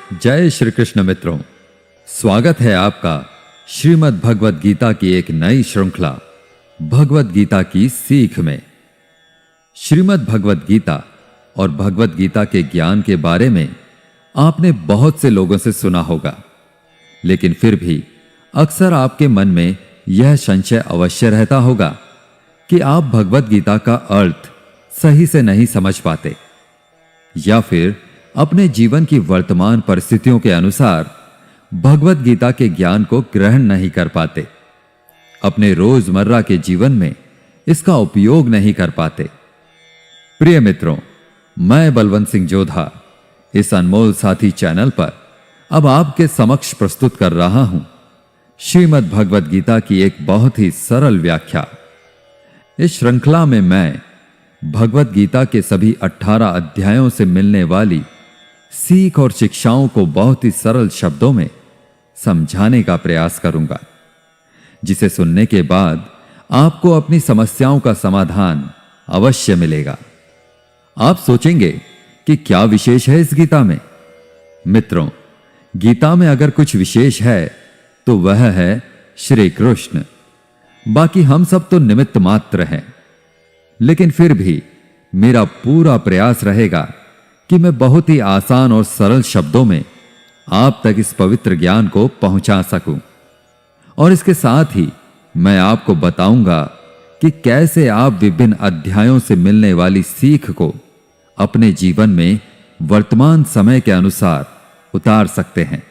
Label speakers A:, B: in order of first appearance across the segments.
A: जय श्री कृष्ण मित्रों, स्वागत है आपका श्रीमद् भगवद गीता की एक नई श्रृंखला भगवद गीता की सीख में। श्रीमद् भगवद गीता और भगवद गीता के ज्ञान के बारे में आपने बहुत से लोगों से सुना होगा, लेकिन फिर भी अक्सर आपके मन में यह संशय अवश्य रहता होगा कि आप भगवद गीता का अर्थ सही से नहीं समझ पाते या फिर अपने जीवन की वर्तमान परिस्थितियों के अनुसार भगवद गीता के ज्ञान को ग्रहण नहीं कर पाते, अपने रोजमर्रा के जीवन में इसका उपयोग नहीं कर पाते। प्रिय मित्रों, मैं बलवंत सिंह जोधा इस अनमोल साथी चैनल पर अब आपके समक्ष प्रस्तुत कर रहा हूं श्रीमद् भगवद गीता की एक बहुत ही सरल व्याख्या। इस श्रृंखला में मैं भगवद गीता के सभी 18 अध्यायों से मिलने वाली सीख और शिक्षाओं को बहुत ही सरल शब्दों में समझाने का प्रयास करूंगा, जिसे सुनने के बाद आपको अपनी समस्याओं का समाधान अवश्य मिलेगा। आप सोचेंगे कि क्या विशेष है इस गीता में? मित्रों, गीता में अगर कुछ विशेष है तो वह है श्री कृष्ण। बाकी हम सब तो निमित्त मात्र हैं, लेकिन फिर भी मेरा पूरा प्रयास रहेगा कि मैं बहुत ही आसान और सरल शब्दों में आप तक इस पवित्र ज्ञान को पहुंचा सकूं। और इसके साथ ही मैं आपको बताऊंगा कि कैसे आप विभिन्न अध्यायों से मिलने वाली सीख को अपने जीवन में वर्तमान समय के अनुसार उतार सकते हैं,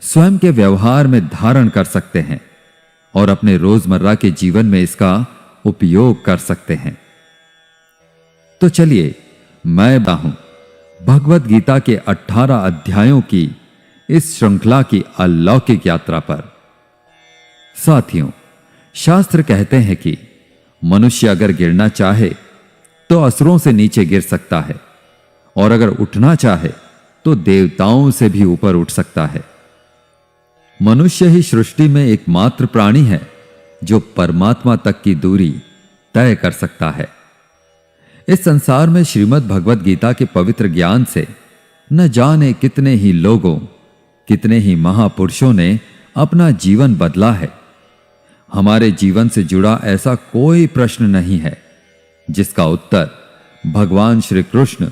A: स्वयं के व्यवहार में धारण कर सकते हैं और अपने रोजमर्रा के जीवन में इसका उपयोग कर सकते हैं। तो चलिए मैं बताऊं भगवद गीता के 18 अध्यायों की इस श्रृंखला की अलौकिक यात्रा पर। साथियों, शास्त्र कहते हैं कि मनुष्य अगर गिरना चाहे तो असुरों से नीचे गिर सकता है, और अगर उठना चाहे तो देवताओं से भी ऊपर उठ सकता है। मनुष्य ही सृष्टि में एकमात्र प्राणी है जो परमात्मा तक की दूरी तय कर सकता है। इस संसार में श्रीमद् भगवद गीता के पवित्र ज्ञान से न जाने कितने ही लोगों, कितने ही महापुरुषों ने अपना जीवन बदला है। हमारे जीवन से जुड़ा ऐसा कोई प्रश्न नहीं है जिसका उत्तर भगवान श्री कृष्ण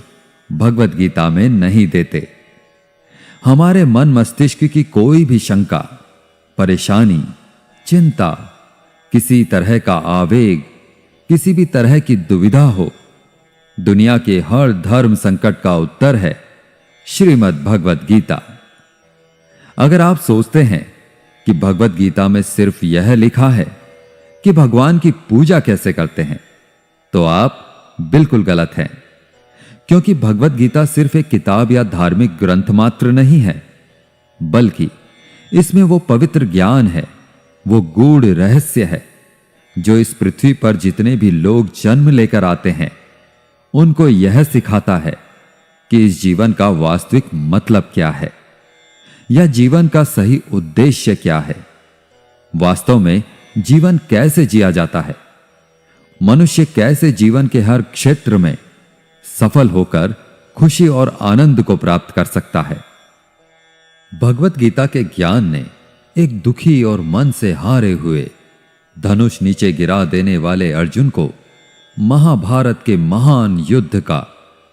A: भगवद गीता में नहीं देते। हमारे मन मस्तिष्क की कोई भी शंका, परेशानी, चिंता, किसी तरह का आवेग, किसी भी तरह की दुविधा हो, दुनिया के हर धर्म संकट का उत्तर है श्रीमद् भगवद गीता। अगर आप सोचते हैं कि भगवद गीता में सिर्फ यह लिखा है कि भगवान की पूजा कैसे करते हैं, तो आप बिल्कुल गलत हैं, क्योंकि भगवद गीता सिर्फ एक किताब या धार्मिक ग्रंथ मात्र नहीं है, बल्कि इसमें वो पवित्र ज्ञान है, वो गूढ़ रहस्य है जो इस पृथ्वी पर जितने भी लोग जन्म लेकर आते हैं उनको यह सिखाता है कि इस जीवन का वास्तविक मतलब क्या है या जीवन का सही उद्देश्य क्या है, वास्तव में जीवन कैसे जिया जाता है, मनुष्य कैसे जीवन के हर क्षेत्र में सफल होकर खुशी और आनंद को प्राप्त कर सकता है। भगवद गीता के ज्ञान ने एक दुखी और मन से हारे हुए, धनुष नीचे गिरा देने वाले अर्जुन को महाभारत के महान युद्ध का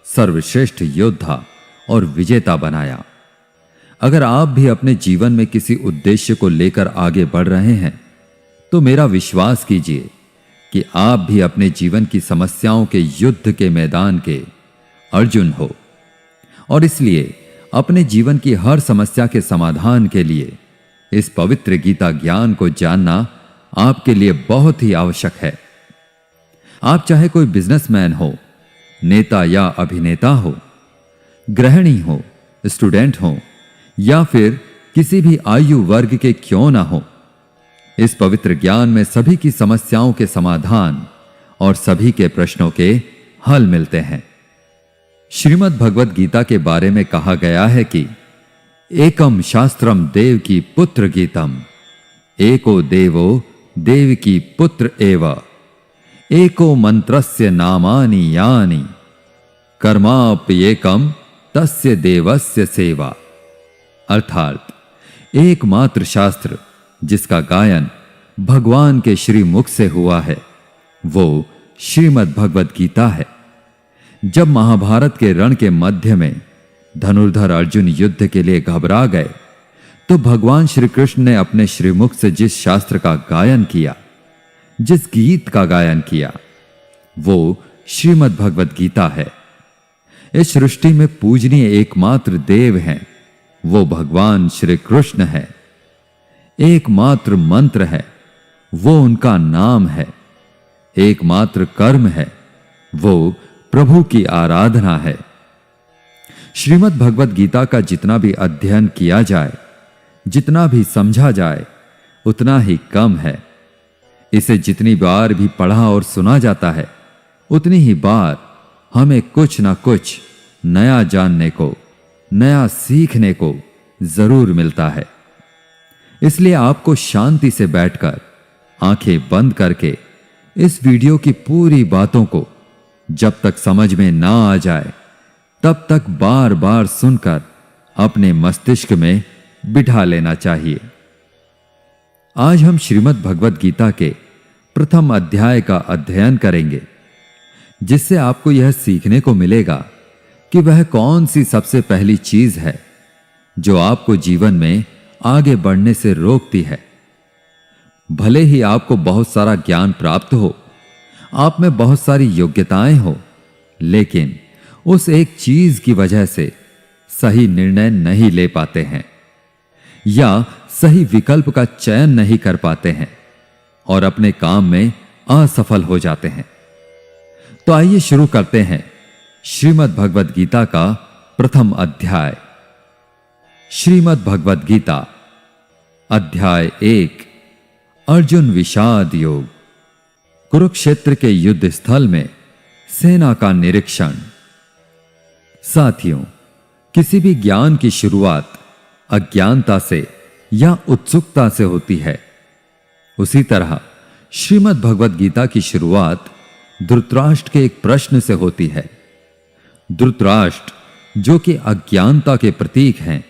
A: सर्वश्रेष्ठ योद्धा और विजेता बनाया। अगर आप भी अपने जीवन में किसी उद्देश्य को लेकर आगे बढ़ रहे हैं तो मेरा विश्वास कीजिए कि आप भी अपने जीवन की समस्याओं के युद्ध के मैदान के अर्जुन हो, और इसलिए अपने जीवन की हर समस्या के समाधान के लिए इस पवित्र गीता ज्ञान को जानना आपके लिए बहुत ही आवश्यक है। आप चाहे कोई बिजनेसमैन हो, नेता या अभिनेता हो, गृहिणी हो, स्टूडेंट हो या फिर किसी भी आयु वर्ग के क्यों ना हो, इस पवित्र ज्ञान में सभी की समस्याओं के समाधान और सभी के प्रश्नों के हल मिलते हैं। श्रीमद् भगवद गीता के बारे में कहा गया है कि एकम शास्त्रम देव की पुत्र गीतम, एको देवो देव की पुत्र एव, एको मंत्रस्य नामानि यानि, कर्माप्येकम तस्य देवस्य सेवा। अर्थात एकमात्र शास्त्र जिसका गायन भगवान के श्रीमुख से हुआ है वो श्रीमद् भगवद गीता है। जब महाभारत के रण के मध्य में धनुर्धर अर्जुन युद्ध के लिए घबरा गए तो भगवान श्री कृष्ण ने अपने श्रीमुख से जिस शास्त्र का गायन किया, जिस गीत का गायन किया, वो श्रीमद् भगवद गीता है। इस सृष्टि में पूजनीय एकमात्र देव हैं, वो भगवान श्री कृष्ण है। एकमात्र मंत्र है, वो उनका नाम है। एकमात्र कर्म है, वो प्रभु की आराधना है। श्रीमद् भगवद गीता का जितना भी अध्ययन किया जाए, जितना भी समझा जाए, उतना ही कम है। इसे जितनी बार भी पढ़ा और सुना जाता है, उतनी ही बार हमें कुछ ना कुछ नया जानने को, नया सीखने को जरूर मिलता है। इसलिए आपको शांति से बैठकर आंखें बंद करके इस वीडियो की पूरी बातों को जब तक समझ में ना आ जाए तब तक बार बार सुनकर अपने मस्तिष्क में बिठा लेना चाहिए। आज हम श्रीमद् भगवद गीता के प्रथम अध्याय का अध्ययन करेंगे, जिससे आपको यह सीखने को मिलेगा कि वह कौन सी सबसे पहली चीज है जो आपको जीवन में आगे बढ़ने से रोकती है। भले ही आपको बहुत सारा ज्ञान प्राप्त हो, आप में बहुत सारी योग्यताएं हो, लेकिन उस एक चीज की वजह से सही निर्णय नहीं ले पाते हैं या सही विकल्प का चयन नहीं कर पाते हैं और अपने काम में असफल हो जाते हैं। तो आइए शुरू करते हैं श्रीमद् भगवद गीता का प्रथम अध्याय। श्रीमद् भगवद गीता अध्याय 1, अर्जुन विषाद योग। कुरुक्षेत्र के युद्ध स्थल में सेना का निरीक्षण। साथियों, किसी भी ज्ञान की शुरुआत अज्ञानता से या उत्सुकता से होती है। उसी तरह श्रीमद् भगवद गीता की शुरुआत धृतराष्ट्र के एक प्रश्न से होती है। धृतराष्ट्र जो कि अज्ञानता के प्रतीक हैं,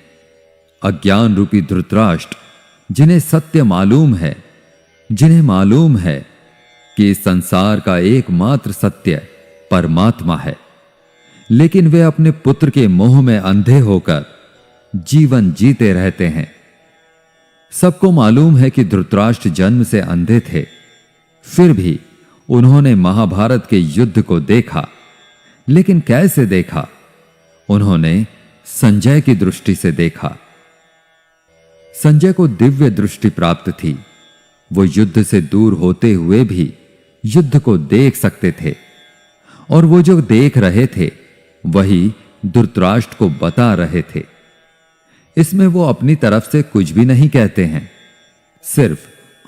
A: अज्ञान रूपी धृतराष्ट्र जिन्हें सत्य मालूम है, जिन्हें मालूम है कि इस संसार का एकमात्र सत्य परमात्मा है, लेकिन वे अपने पुत्र के मोह में अंधे होकर जीवन जीते रहते हैं। सबको मालूम है कि धृतराष्ट्र जन्म से अंधे थे, फिर भी उन्होंने महाभारत के युद्ध को देखा। लेकिन कैसे देखा? उन्होंने संजय की दृष्टि से देखा। संजय को दिव्य दृष्टि प्राप्त थी। वो युद्ध से दूर होते हुए भी युद्ध को देख सकते थे, और वो जो देख रहे थे वही धृतराष्ट्र को बता रहे थे। इसमें वो अपनी तरफ से कुछ भी नहीं कहते हैं, सिर्फ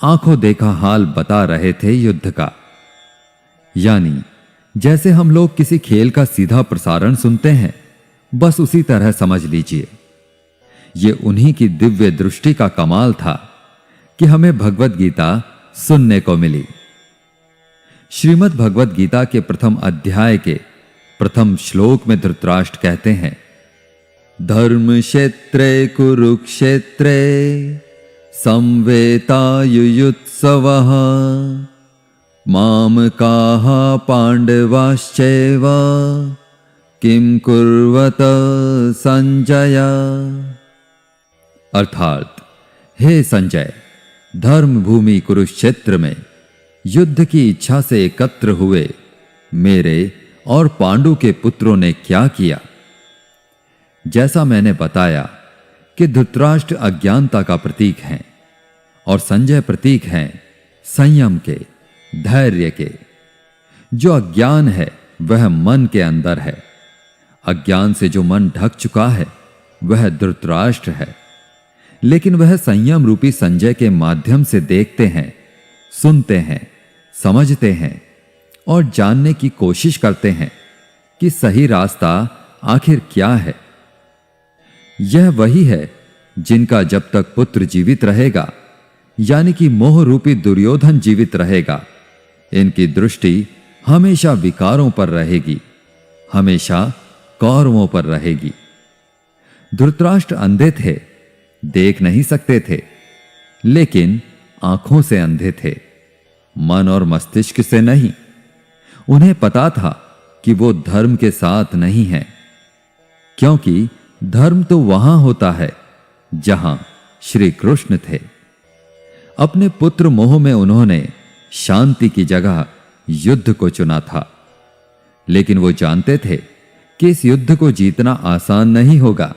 A: आंखों देखा हाल बता रहे थे युद्ध का। यानी जैसे हम लोग किसी खेल का सीधा प्रसारण सुनते हैं, बस उसी तरह समझ लीजिए। ये उन्हीं की दिव्य दृष्टि का कमाल था कि हमें भगवद गीता सुनने को मिली। श्रीमद् भगवद गीता के प्रथम अध्याय के प्रथम श्लोक में धृतराष्ट्र कहते हैं, धर्म क्षेत्रे कुरुक्षेत्रे संवेतायुयुत्सवः मामकाः पांडवाश्चैव किम कुर्वत संजय। अर्थात, हे संजय, धर्म भूमि कुरुक्षेत्र में युद्ध की इच्छा से एकत्र हुए मेरे और पांडु के पुत्रों ने क्या किया। जैसा मैंने बताया कि धृतराष्ट्र अज्ञानता का प्रतीक हैं और संजय प्रतीक हैं संयम के, धैर्य के। जो अज्ञान है वह मन के अंदर है। अज्ञान से जो मन ढक चुका है वह धृतराष्ट्र है, लेकिन वह संयम रूपी संजय के माध्यम से देखते हैं, सुनते हैं, समझते हैं और जानने की कोशिश करते हैं कि सही रास्ता आखिर क्या है। यह वही है जिनका जब तक पुत्र जीवित रहेगा, यानी कि मोह रूपी दुर्योधन जीवित रहेगा, इनकी दृष्टि हमेशा विकारों पर रहेगी, हमेशा कौरवों पर रहेगी। धृतराष्ट्र अंधे थे, देख नहीं सकते थे, लेकिन आंखों से अंधे थे, मन और मस्तिष्क से नहीं। उन्हें पता था कि वो धर्म के साथ नहीं है, क्योंकि धर्म तो वहां होता है जहां श्री कृष्ण थे। अपने पुत्र मोह में उन्होंने शांति की जगह युद्ध को चुना था, लेकिन वो जानते थे कि इस युद्ध को जीतना आसान नहीं होगा।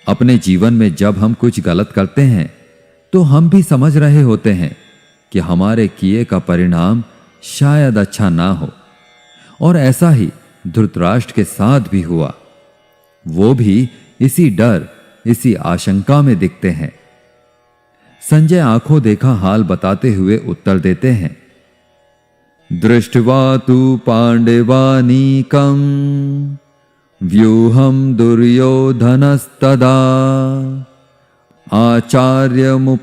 A: अपने जीवन में जब हम कुछ गलत करते हैं तो हम भी समझ रहे होते हैं कि हमारे किए का परिणाम शायद अच्छा ना हो, और ऐसा ही धृतराष्ट्र के साथ भी हुआ। वो भी इसी डर, इसी आशंका में दिखते हैं। संजय आंखों देखा हाल बताते हुए उत्तर देते हैं, दृष्ट्वा तु पांडवानीकं व्यूहं दुर्योधनस्तदा आचार्यमुपासंगम्य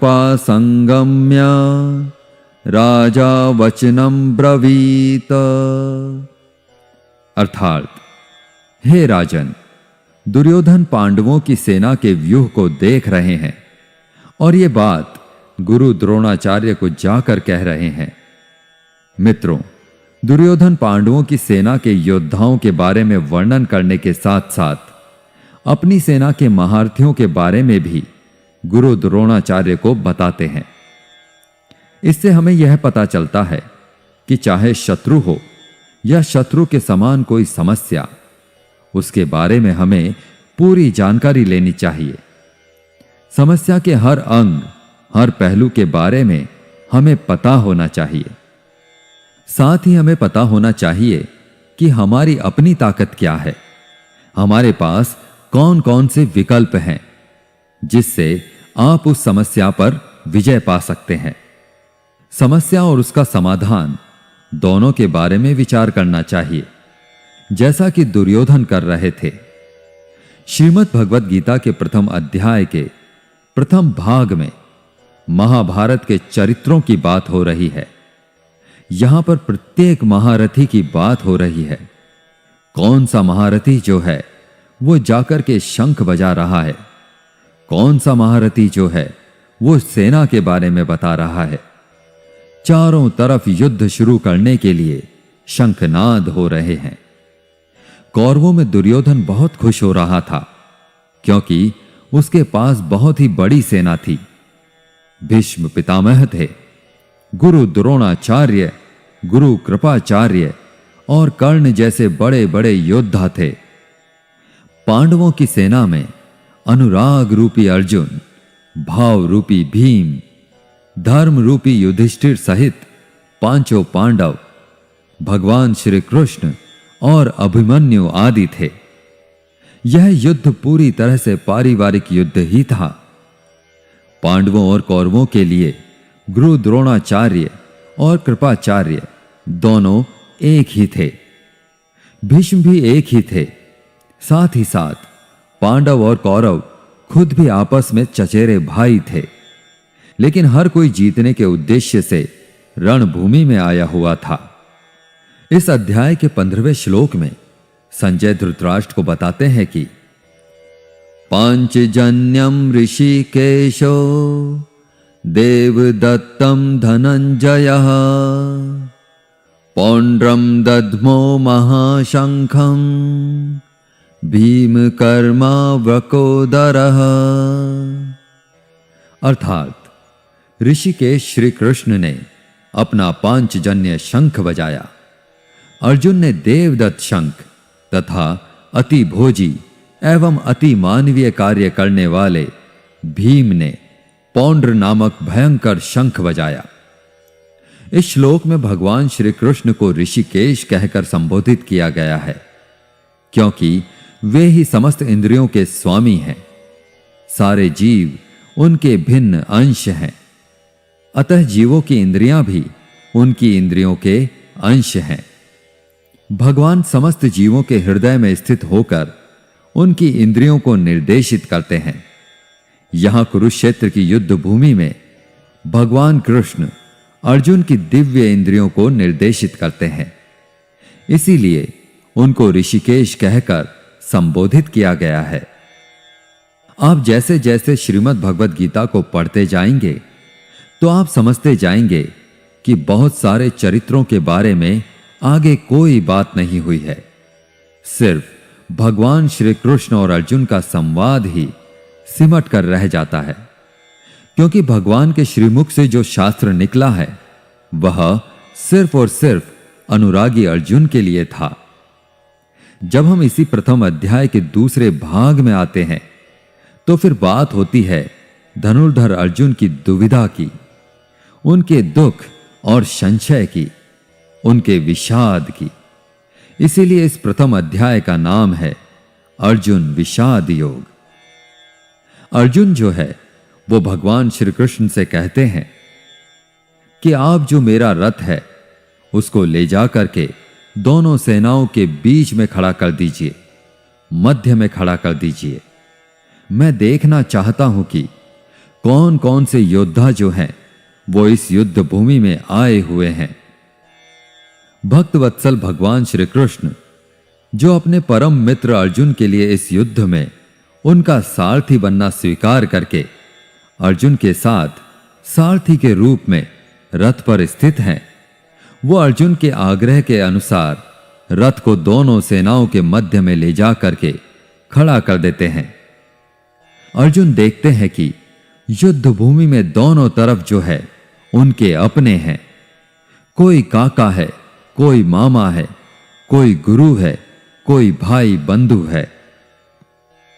A: राजा वचनं ब्रवीत। अर्थात, हे राजन, दुर्योधन पांडवों की सेना के व्यूह को देख रहे हैं और ये बात गुरु द्रोणाचार्य को जाकर कह रहे हैं। मित्रों, दुर्योधन पांडवों की सेना के योद्धाओं के बारे में वर्णन करने के साथ साथ अपनी सेना के महारथियों के बारे में भी गुरु द्रोणाचार्य को बताते हैं। इससे हमें यह पता चलता है कि चाहे शत्रु हो या शत्रु के समान कोई समस्या, उसके बारे में हमें पूरी जानकारी लेनी चाहिए। समस्या के हर अंग, हर पहलू के बारे में हमें पता होना चाहिए। साथ ही हमें पता होना चाहिए कि हमारी अपनी ताकत क्या है, हमारे पास कौन कौन से विकल्प हैं जिससे आप उस समस्या पर विजय पा सकते हैं। समस्या और उसका समाधान दोनों के बारे में विचार करना चाहिए, जैसा कि दुर्योधन कर रहे थे। श्रीमद् भगवद गीता के प्रथम अध्याय के प्रथम भाग में महाभारत के चरित्रों की बात हो रही है। यहां पर प्रत्येक महारथी की बात हो रही है। कौन सा महारथी जो है वो जाकर के शंख बजा रहा है, कौन सा महारथी जो है वो सेना के बारे में बता रहा है। चारों तरफ युद्ध शुरू करने के लिए शंखनाद हो रहे हैं। कौरवों में दुर्योधन बहुत खुश हो रहा था, क्योंकि उसके पास बहुत ही बड़ी सेना थी। भीष्म पितामह थे, गुरु द्रोणाचार्य, गुरु कृपाचार्य और कर्ण जैसे बड़े बड़े योद्धा थे। पांडवों की सेना में अनुराग रूपी अर्जुन, भाव रूपी भीम, धर्म रूपी युधिष्ठिर सहित पांचों पांडव, भगवान श्री कृष्ण और अभिमन्यु आदि थे। यह युद्ध पूरी तरह से पारिवारिक युद्ध ही था। पांडवों और कौरवों के लिए गुरु द्रोणाचार्य और कृपाचार्य दोनों एक ही थे। भीष्म भी एक ही थे। साथ ही साथ पांडव और कौरव खुद भी आपस में चचेरे भाई थे, लेकिन हर कोई जीतने के उद्देश्य से रणभूमि में आया हुआ था। इस अध्याय के 15वें श्लोक में संजय धृतराष्ट्र को बताते हैं कि पांचजन्यम ऋषिकेशो देवदत्तम धनंजयः पौंड्रम दध्मो महाशंखम भीमकर्मा वकोदरः। अर्थात, ऋषिकेश श्री कृष्ण ने अपना पांचजन्य शंख बजाया, अर्जुन ने देवदत्त शंख तथा अति भोजी एवं अति मानवीय कार्य करने वाले भीम ने पौंड्र नामक भयंकर शंख बजाया। इस श्लोक में भगवान श्री कृष्ण को ऋषिकेश कहकर संबोधित किया गया है, क्योंकि वे ही समस्त इंद्रियों के स्वामी हैं। सारे जीव उनके भिन्न अंश हैं, अतः जीवों की इंद्रियां भी उनकी इंद्रियों के अंश हैं। भगवान समस्त जीवों के हृदय में स्थित होकर उनकी इंद्रियों को निर्देशित करते हैं। यहां कुरुक्षेत्र की युद्ध भूमि में भगवान कृष्ण अर्जुन की दिव्य इंद्रियों को निर्देशित करते हैं, इसीलिए उनको ऋषिकेश कहकर संबोधित किया गया है। आप जैसे जैसे श्रीमद् भगवद गीता को पढ़ते जाएंगे तो आप समझते जाएंगे कि बहुत सारे चरित्रों के बारे में आगे कोई बात नहीं हुई है। सिर्फ भगवान श्री कृष्ण और अर्जुन का संवाद ही सिमट कर रह जाता है, क्योंकि भगवान के श्रीमुख से जो शास्त्र निकला है वह सिर्फ और सिर्फ अनुरागी अर्जुन के लिए था। जब हम इसी प्रथम अध्याय के दूसरे भाग में आते हैं तो फिर बात होती है धनुर्धर अर्जुन की दुविधा की, उनके दुख और संशय की, उनके विषाद की। इसीलिए इस प्रथम अध्याय का नाम है अर्जुन विषाद योग। अर्जुन जो है वो भगवान श्री कृष्ण से कहते हैं कि आप जो मेरा रथ है उसको ले जा करके दोनों सेनाओं के बीच में खड़ा कर दीजिए, मध्य में खड़ा कर दीजिए। मैं देखना चाहता हूं कि कौन कौन से योद्धा जो हैं वो इस युद्ध भूमि में आए हुए हैं। भक्त वत्सल भगवान श्री कृष्ण जो अपने परम मित्र अर्जुन के लिए इस युद्ध में उनका सारथी बनना स्वीकार करके अर्जुन के साथ सारथी के रूप में रथ पर स्थित हैं, वो अर्जुन के आग्रह के अनुसार रथ को दोनों सेनाओं के मध्य में ले जा करके खड़ा कर देते हैं। अर्जुन देखते हैं कि युद्ध भूमि में दोनों तरफ जो है उनके अपने हैं। कोई काका है, कोई मामा है, कोई गुरु है, कोई भाई बंधु है।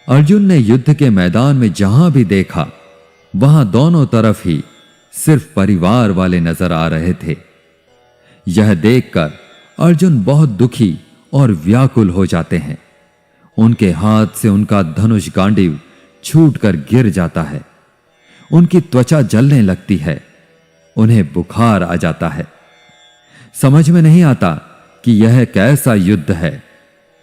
A: अर्जुन ने युद्ध के मैदान में जहां भी देखा वहां दोनों तरफ ही सिर्फ परिवार वाले नजर आ रहे थे। यह देखकर अर्जुन बहुत दुखी और व्याकुल हो जाते हैं। उनके हाथ से उनका धनुष गांडीव छूटकर गिर जाता है। उनकी त्वचा जलने लगती है, उन्हें बुखार आ जाता है। समझ में नहीं आता कि यह कैसा युद्ध है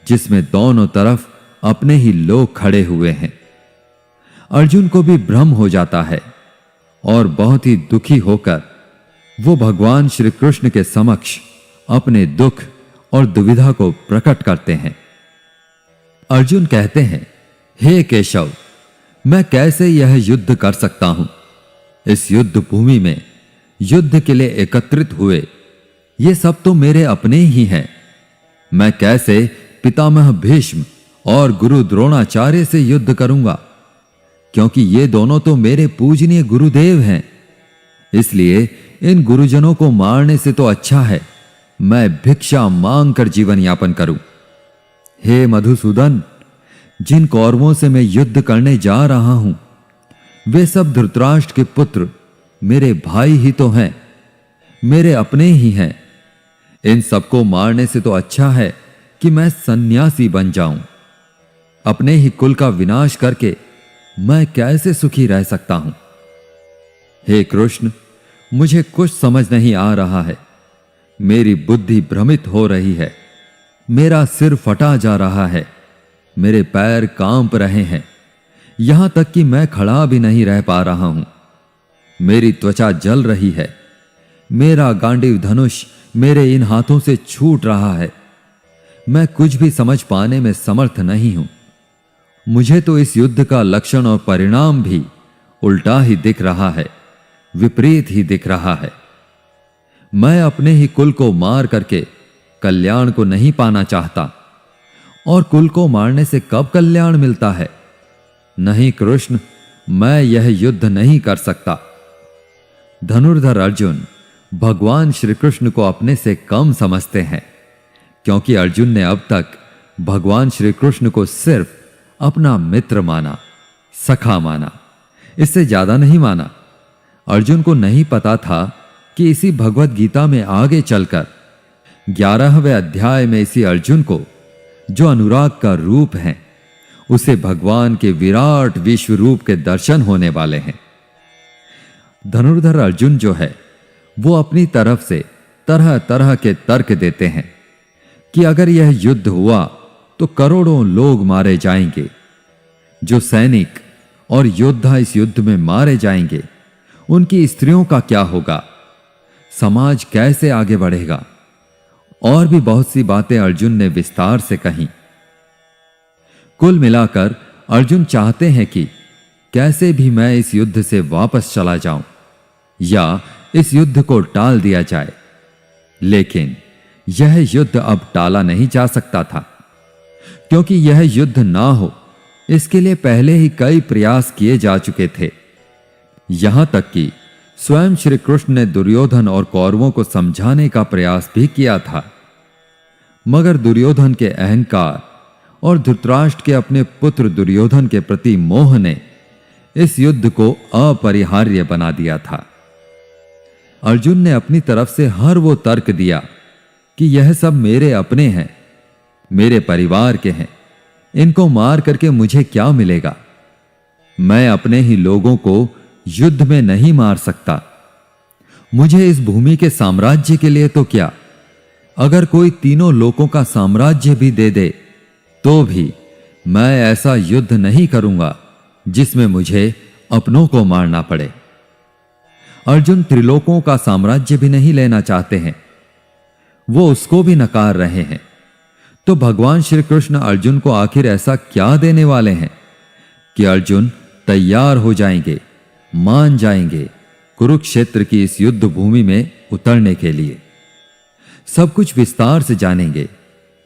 A: जिसमें दोनों तरफ अपने ही लोग खड़े हुए हैं। अर्जुन को भी भ्रम हो जाता है और बहुत ही दुखी होकर वो भगवान श्री कृष्ण के समक्ष अपने दुख और दुविधा को प्रकट करते हैं। अर्जुन कहते हैं, हे केशव, मैं कैसे यह युद्ध कर सकता हूं? इस युद्ध भूमि में युद्ध के लिए एकत्रित हुए ये सब तो मेरे अपने ही हैं। मैं कैसे पितामह भीष्म और गुरु द्रोणाचार्य से युद्ध करूंगा, क्योंकि ये दोनों तो मेरे पूजनीय गुरुदेव हैं। इसलिए इन गुरुजनों को मारने से तो अच्छा है मैं भिक्षा मांगकर जीवन यापन करूं। हे मधुसूदन, जिन कौरवों से मैं युद्ध करने जा रहा हूं वे सब धृतराष्ट्र के पुत्र मेरे भाई ही तो हैं, मेरे अपने ही हैं। इन सबको मारने से तो अच्छा है कि मैं सन्यासी बन जाऊं। अपने ही कुल का विनाश करके मैं कैसे सुखी रह सकता हूं? हे कृष्ण, मुझे कुछ समझ नहीं आ रहा है। मेरी बुद्धि भ्रमित हो रही है, मेरा सिर फटा जा रहा है, मेरे पैर कांप रहे हैं, यहां तक कि मैं खड़ा भी नहीं रह पा रहा हूं। मेरी त्वचा जल रही है, मेरा गांडीव धनुष मेरे इन हाथों से छूट रहा है। मैं कुछ भी समझ पाने में समर्थ नहीं हूं। मुझे तो इस युद्ध का लक्षण और परिणाम भी उल्टा ही दिख रहा है, विपरीत ही दिख रहा है। मैं अपने ही कुल को मार करके कल्याण को नहीं पाना चाहता, और कुल को मारने से कब कल्याण मिलता है? नहीं कृष्ण, मैं यह युद्ध नहीं कर सकता। धनुर्धर अर्जुन भगवान श्री कृष्ण को अपने से कम समझते हैं, क्योंकि अर्जुन ने अब तक भगवान श्री कृष्ण को सिर्फ अपना मित्र माना, सखा माना, इससे ज्यादा नहीं माना। अर्जुन को नहीं पता था कि इसी भगवत गीता में आगे चलकर 11वें अध्याय में इसी अर्जुन को, जो अनुराग का रूप है, उसे भगवान के विराट विश्व रूप के दर्शन होने वाले हैं। धनुर्धर अर्जुन जो है वो अपनी तरफ से तरह तरह के तर्क देते हैं कि अगर यह युद्ध हुआ तो करोड़ों लोग मारे जाएंगे। जो सैनिक और योद्धा इस युद्ध में मारे जाएंगे उनकी स्त्रियों का क्या होगा? समाज कैसे आगे बढ़ेगा? और भी बहुत सी बातें अर्जुन ने विस्तार से कही। कुल मिलाकर अर्जुन चाहते हैं कि कैसे भी मैं इस युद्ध से वापस चला जाऊं या इस युद्ध को टाल दिया जाए, लेकिन यह युद्ध अब टाला नहीं जा सकता था, क्योंकि यह युद्ध ना हो इसके लिए पहले ही कई प्रयास किए जा चुके थे। यहां तक कि स्वयं श्री कृष्ण ने दुर्योधन और कौरवों को समझाने का प्रयास भी किया था, मगर दुर्योधन के अहंकार और धृतराष्ट्र के अपने पुत्र दुर्योधन के प्रति मोह ने इस युद्ध को अपरिहार्य बना दिया था। अर्जुन ने अपनी तरफ से हर वो तर्क दिया कि यह सब मेरे अपने हैं, मेरे परिवार के हैं, इनको मार करके मुझे क्या मिलेगा? मैं अपने ही लोगों को युद्ध में नहीं मार सकता। मुझे इस भूमि के साम्राज्य के लिए तो क्या, अगर कोई तीनों लोगों का साम्राज्य भी दे दे तो भी मैं ऐसा युद्ध नहीं करूंगा जिसमें मुझे अपनों को मारना पड़े। अर्जुन त्रिलोकों का साम्राज्य भी नहीं लेना चाहते हैं, वो उसको भी नकार रहे हैं। तो भगवान श्री कृष्ण अर्जुन को आखिर ऐसा क्या देने वाले हैं कि अर्जुन तैयार हो जाएंगे, मान जाएंगे कुरुक्षेत्र की इस युद्ध भूमि में उतरने के लिए? सब कुछ विस्तार से जानेंगे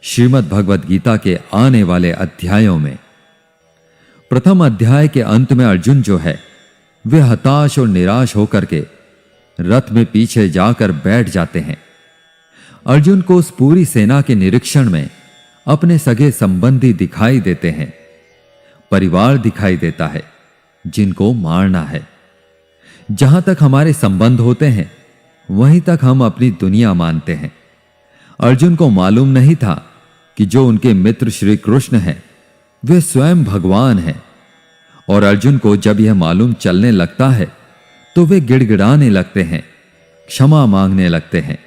A: श्रीमद् भगवद गीता के आने वाले अध्यायों में। प्रथम अध्याय के अंत में अर्जुन जो है वे हताश और निराश होकर के रथ में पीछे जाकर बैठ जाते हैं। अर्जुन को उस पूरी सेना के निरीक्षण में अपने सगे संबंधी दिखाई देते हैं, परिवार दिखाई देता है जिनको मारना है। जहां तक हमारे संबंध होते हैं वहीं तक हम अपनी दुनिया मानते हैं। अर्जुन को मालूम नहीं था कि जो उनके मित्र श्री कृष्ण हैं वे स्वयं भगवान हैं, और अर्जुन को जब यह मालूम चलने लगता है तो वे गिड़गिड़ाने लगते हैं, क्षमा मांगने लगते हैं।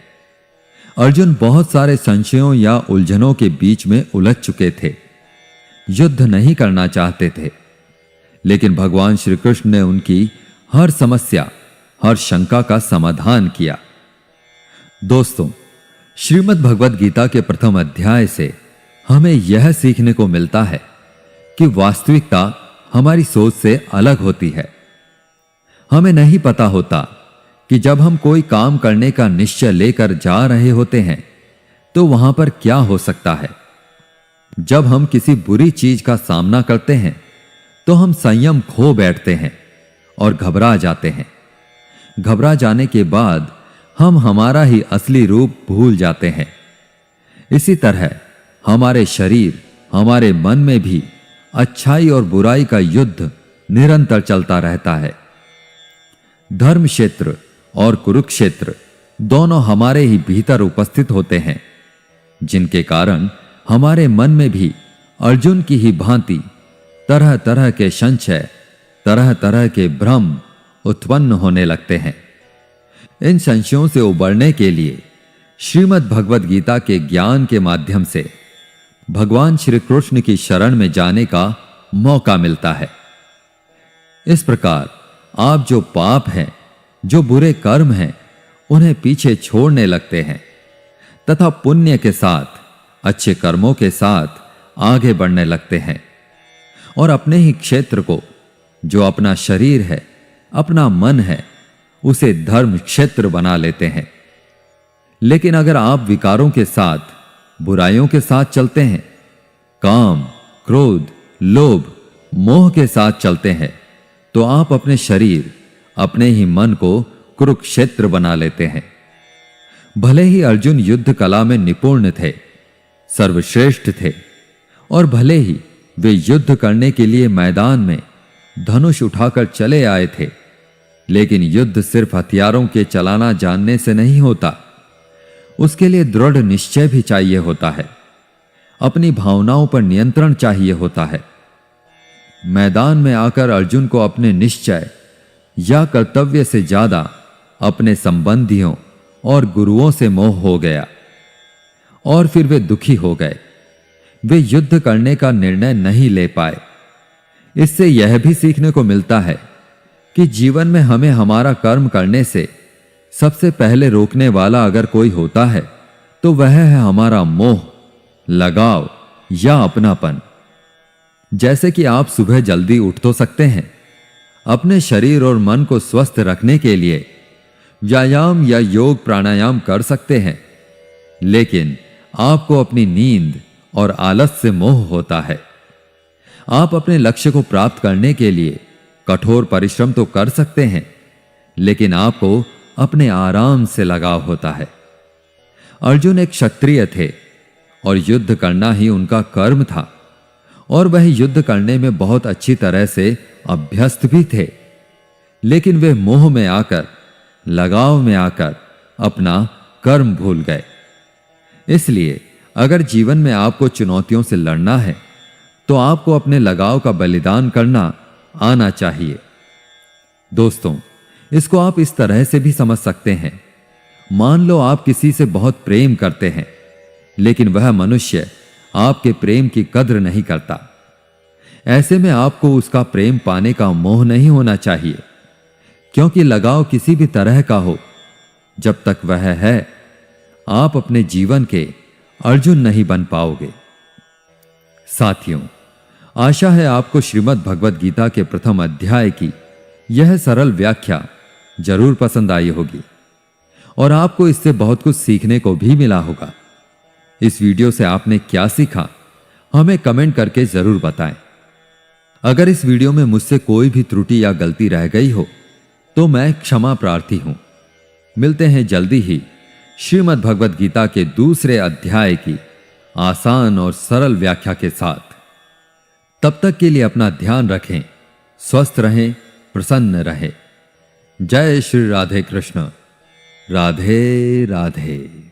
A: अर्जुन बहुत सारे संशयों या उलझनों के बीच में उलझ चुके थे, युद्ध नहीं करना चाहते थे, लेकिन भगवान श्री कृष्ण ने उनकी हर समस्या, हर शंका का समाधान किया। दोस्तों, श्रीमद् भगवद गीता के प्रथम अध्याय से हमें यह सीखने को मिलता है कि वास्तविकता हमारी सोच से अलग होती है। हमें नहीं पता होता कि जब हम कोई काम करने का निश्चय लेकर जा रहे होते हैं तो वहां पर क्या हो सकता है। जब हम किसी बुरी चीज का सामना करते हैं तो हम संयम खो बैठते हैं और घबरा जाते हैं। घबरा जाने के बाद हम हमारा ही असली रूप भूल जाते हैं। इसी तरह हमारे शरीर, हमारे मन में भी अच्छाई और बुराई का युद्ध निरंतर चलता रहता है। धर्म क्षेत्र और कुरुक्षेत्र दोनों हमारे ही भीतर उपस्थित होते हैं, जिनके कारण हमारे मन में भी अर्जुन की ही भांति तरह तरह के संशय, तरह तरह के भ्रम उत्पन्न होने लगते हैं। इन संशयों से उबरने के लिए श्रीमद् भगवद गीता के ज्ञान के माध्यम से भगवान श्री कृष्ण की शरण में जाने का मौका मिलता है। इस प्रकार आप जो पाप हैं, जो बुरे कर्म हैं, उन्हें पीछे छोड़ने लगते हैं तथा पुण्य के साथ, अच्छे कर्मों के साथ आगे बढ़ने लगते हैं और अपने ही क्षेत्र को, जो अपना शरीर है, अपना मन है, उसे धर्म क्षेत्र बना लेते हैं। लेकिन अगर आप विकारों के साथ, बुराइयों के साथ चलते हैं, काम, क्रोध, लोभ, मोह के साथ चलते हैं, तो आप अपने शरीर, अपने ही मन को कुरुक्षेत्र बना लेते हैं। भले ही अर्जुन युद्ध कला में निपुण थे, सर्वश्रेष्ठ थे, और भले ही वे युद्ध करने के लिए मैदान में धनुष उठाकर चले आए थे, लेकिन युद्ध सिर्फ हथियारों के चलाना जानने से नहीं होता। उसके लिए दृढ़ निश्चय भी चाहिए होता है, अपनी भावनाओं पर नियंत्रण चाहिए होता है। मैदान में आकर अर्जुन को अपने निश्चय या कर्तव्य से ज्यादा अपने संबंधियों और गुरुओं से मोह हो गया और फिर वे दुखी हो गए। वे युद्ध करने का निर्णय नहीं ले पाए। इससे यह भी सीखने को मिलता है कि जीवन में हमें हमारा कर्म करने से सबसे पहले रोकने वाला अगर कोई होता है तो वह है हमारा मोह, लगाव या अपनापन। जैसे कि आप सुबह जल्दी उठ तो सकते हैं, अपने शरीर और मन को स्वस्थ रखने के लिए व्यायाम या योग प्राणायाम कर सकते हैं, लेकिन आपको अपनी नींद और आलस से मोह होता है। आप अपने लक्ष्य को प्राप्त करने के लिए कठोर परिश्रम तो कर सकते हैं, लेकिन आपको अपने आराम से लगाव होता है। अर्जुन एक क्षत्रिय थे और युद्ध करना ही उनका कर्म था, और वह युद्ध करने में बहुत अच्छी तरह से अभ्यस्त भी थे, लेकिन वे मोह में आकर, लगाव में आकर अपना कर्म भूल गए। इसलिए अगर जीवन में आपको चुनौतियों से लड़ना है तो आपको अपने लगाव का बलिदान करना आना चाहिए। दोस्तों, इसको आप इस तरह से भी समझ सकते हैं। मान लो आप किसी से बहुत प्रेम करते हैं, लेकिन वह मनुष्य आपके प्रेम की कद्र नहीं करता। ऐसे में आपको उसका प्रेम पाने का मोह नहीं होना चाहिए, क्योंकि लगाव किसी भी तरह का हो, जब तक वह है, आप अपने जीवन के अर्जुन नहीं बन पाओगे। साथियों, आशा है आपको श्रीमद् भगवद गीता के प्रथम अध्याय की यह सरल व्याख्या जरूर पसंद आई होगी और आपको इससे बहुत कुछ सीखने को भी मिला होगा। इस वीडियो से आपने क्या सीखा, हमें कमेंट करके जरूर बताएं। अगर इस वीडियो में मुझसे कोई भी त्रुटि या गलती रह गई हो तो मैं क्षमा प्रार्थी हूं। मिलते हैं जल्दी ही श्रीमद् भगवद गीता के दूसरे अध्याय की आसान और सरल व्याख्या के साथ। तब तक के लिए अपना ध्यान रखें, स्वस्थ रहें, प्रसन्न रहें। जय श्री राधे कृष्ण। राधे राधे।